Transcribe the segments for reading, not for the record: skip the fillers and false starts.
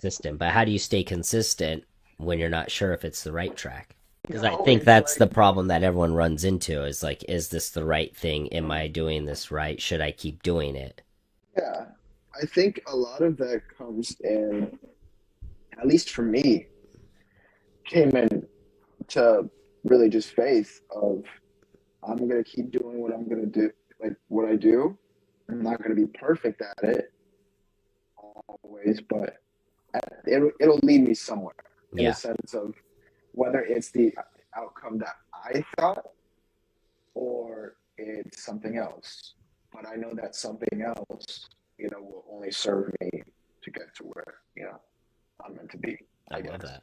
Consistent, but how do you stay consistent when you're not sure if it's the right track? Because I No, think it's that's like, the problem that everyone runs into is like, is this the right thing? Am I doing this right? Should I keep doing it? yeah, I think a lot of that comes in, at least for me, came in to really just faith of I'm gonna keep doing what I'm gonna do, like what I do. I'm not gonna be perfect at it always, but it'll lead me somewhere in a Yeah, sense of whether it's the outcome that I thought or it's something else. But I know that something else, will only serve me to get to where, I'm meant to be, I I love guess. that.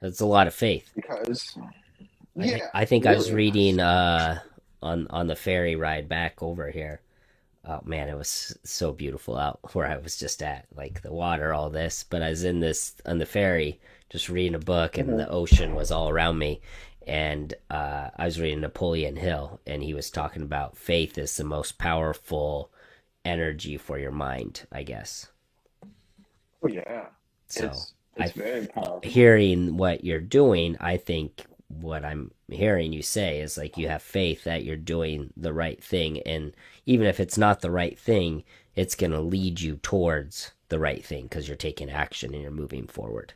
That's a lot of faith. Because, I think yeah, I think I was really. reading on the ferry ride back over here. Oh man, it was so beautiful out where I was just at. Like the water, all this. But I was in this on the ferry just reading a book and Mhm. the ocean was all around me. And I was reading Napoleon Hill and he was talking about faith is the most powerful energy for your mind, I guess. Oh, yeah. So It's I very powerful. hearing what you're doing, I think what I'm hearing you say is like you have faith that you're doing the right thing. And even if it's not the right thing, it's going to lead you towards the right thing because you're taking action and you're moving forward.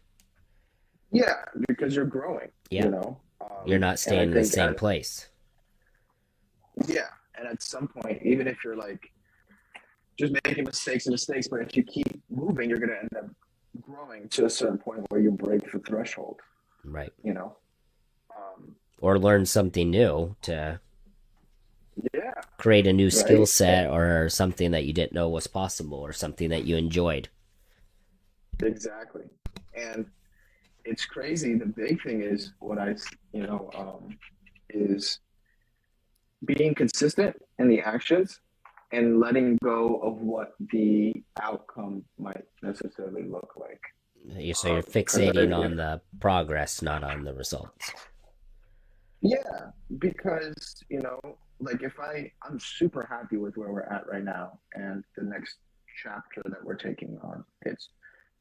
Yeah, because you're growing, Yeah. You're not and I staying in the think, same place. yeah, and at some point, even if you're like just making mistakes and mistakes, but if you keep moving, you're going to end up growing to a certain point where you break the threshold, Right. you know? Um, Or learn something new to yeah, create a new skill right? set or something that you didn't know was possible or something that you enjoyed. Exactly. And it's crazy. The big thing is is being consistent in the actions and letting go of what the outcome might necessarily look like. So you're Because fixating on the progress, not on the results. yeah, because like if I'm super happy with where we're at right now, and the next chapter that we're taking on, it's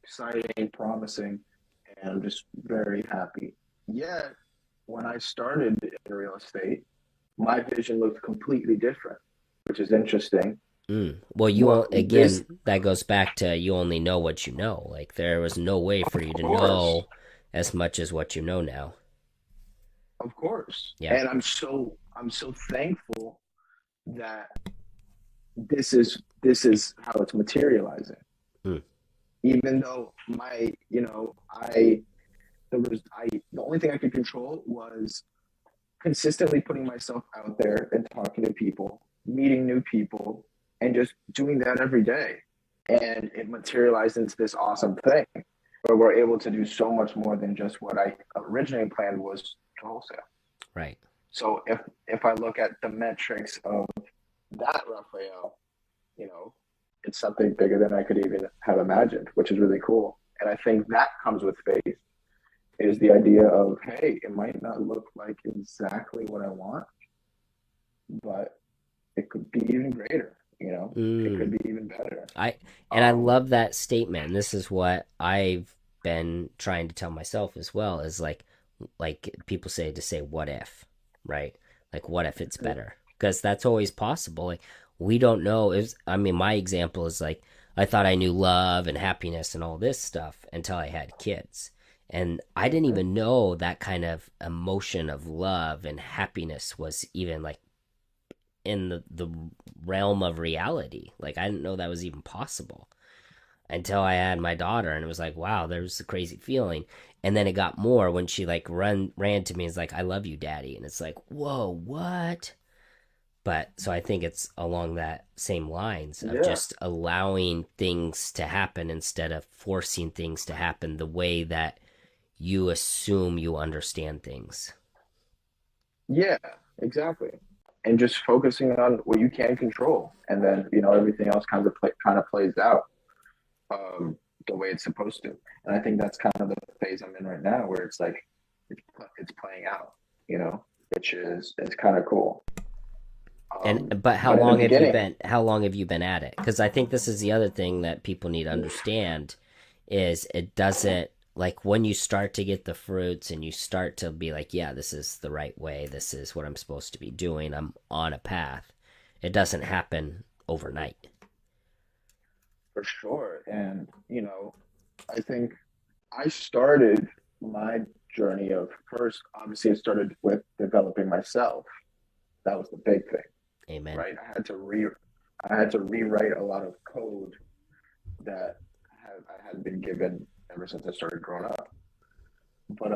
exciting, promising, and I'm just very happy. Yet, when I started in real estate, my vision looked completely different, which is interesting. Mm. Well, What this, again, that goes back to you only know what you know. Like there was no way for you of to course, know as much as what you know now. of course, Yeah. and I'm so thankful that this is how it's materializing. Mm. Even though my, I the only thing I could control was consistently putting myself out there and talking to people, meeting new people, and just doing that every day. And it materialized into this awesome thing where we're able to do so much more than just what I originally planned was to wholesale. Right. So if I look at the metrics of that Raphael, you know, it's something bigger than I could even have imagined, which is really cool. And I think that comes with faith is the idea of, hey, it might not look like exactly what I want, but it could be even greater, it could Mm. be even better. I and I Um, love that statement. And this is what I've been trying to tell myself as well is like people say to say what if, right? Like what if it's better? Because that's always possible. Like we don't know. I mean, my example is like I thought I knew love and happiness and all this stuff until I had kids. And I didn't even know that kind of emotion of love and happiness was even like in the realm of reality. Like I didn't know that was even possible until I had my daughter, and it was like, wow, there's a crazy feeling. And then it got more when she like ran to me and was like, I love you, daddy. And it's like, whoa, what? But so I think it's along that same lines of yeah, just allowing things to happen instead of forcing things to happen the way that you assume you understand things. yeah, exactly. And just focusing on what you can control, and then everything else kind of plays out um, the way it's supposed to. And I think that's kind of the phase I'm in right now, where it's like it's playing out, which is it's kind of cool. And but But in the beginning, how long have you been at it? Because I think this is the other thing that people need to understand is it doesn't, like when you start to get the fruits and you start to be like, yeah, this is the right way, this is what I'm supposed to be doing, I'm on a path, it doesn't happen overnight. For sure. And, I think I started my journey of first, obviously, it started with developing myself. That was the big thing, Amen. right? I had to rewrite a lot of code that I had been given ever since I started growing up. But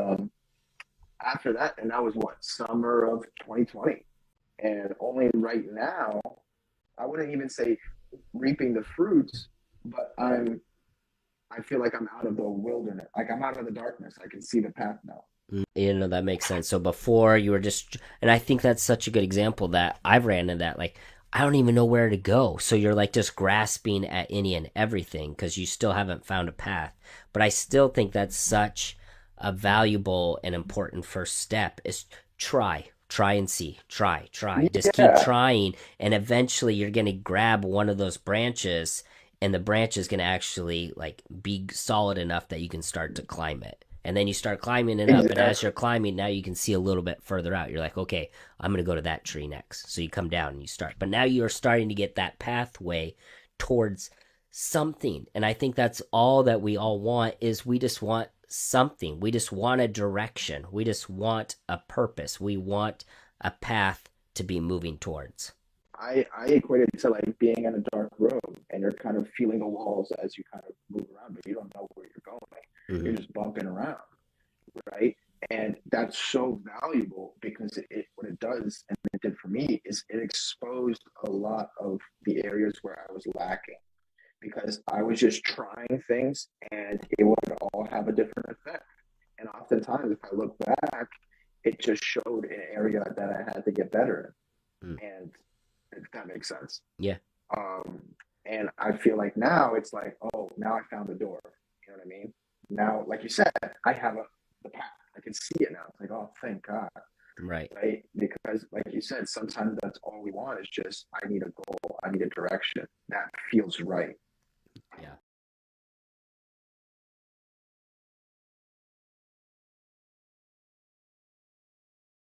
after that, and that was what, summer of 2020. And only right now, I wouldn't even say reaping the fruits, but I feel like I'm out of the wilderness. Like I'm out of the darkness. I can see the path now. That makes sense. So before you were just, and I think that's such a good example that I've ran into that. Like, I don't even know where to go. So you're like just grasping at any and everything because you still haven't found a path. But I still think that's such a valuable and important first step is try and see, try. Just keep Yeah, trying. And eventually you're going to grab one of those branches and the branch is going to actually like be solid enough that you can start to climb it, and then you start climbing it up, and as exactly. you're climbing now you can see a little bit further out, you're like, okay, I'm going to go to that tree next, so you come down and you start, but now you're starting to get that pathway towards something. And I think that's all that we all want, is we just want something, we just want a direction, we just want a purpose, we want a path to be moving towards. I equate it to like being in a dark room and you're kind of feeling the walls as you kind of move around, but you don't know where you're going. You're Mm-hmm. just bumping around, right? And that's so valuable because what it does, and it did for me, is it exposed a lot of the areas where I was lacking because I was just trying things and it would all have a different effect. And oftentimes, if I look back, it just showed an area that I had to get better Mm. in. And if that makes sense. Yeah. Um, and I feel like now it's like, oh, now I found the door. You know what I mean? Now, like you said, I have the path. I can see it now. It's like, oh, thank God, Right. right? Because, like you said, sometimes that's all we want is just, I need a goal, I need a direction that feels right.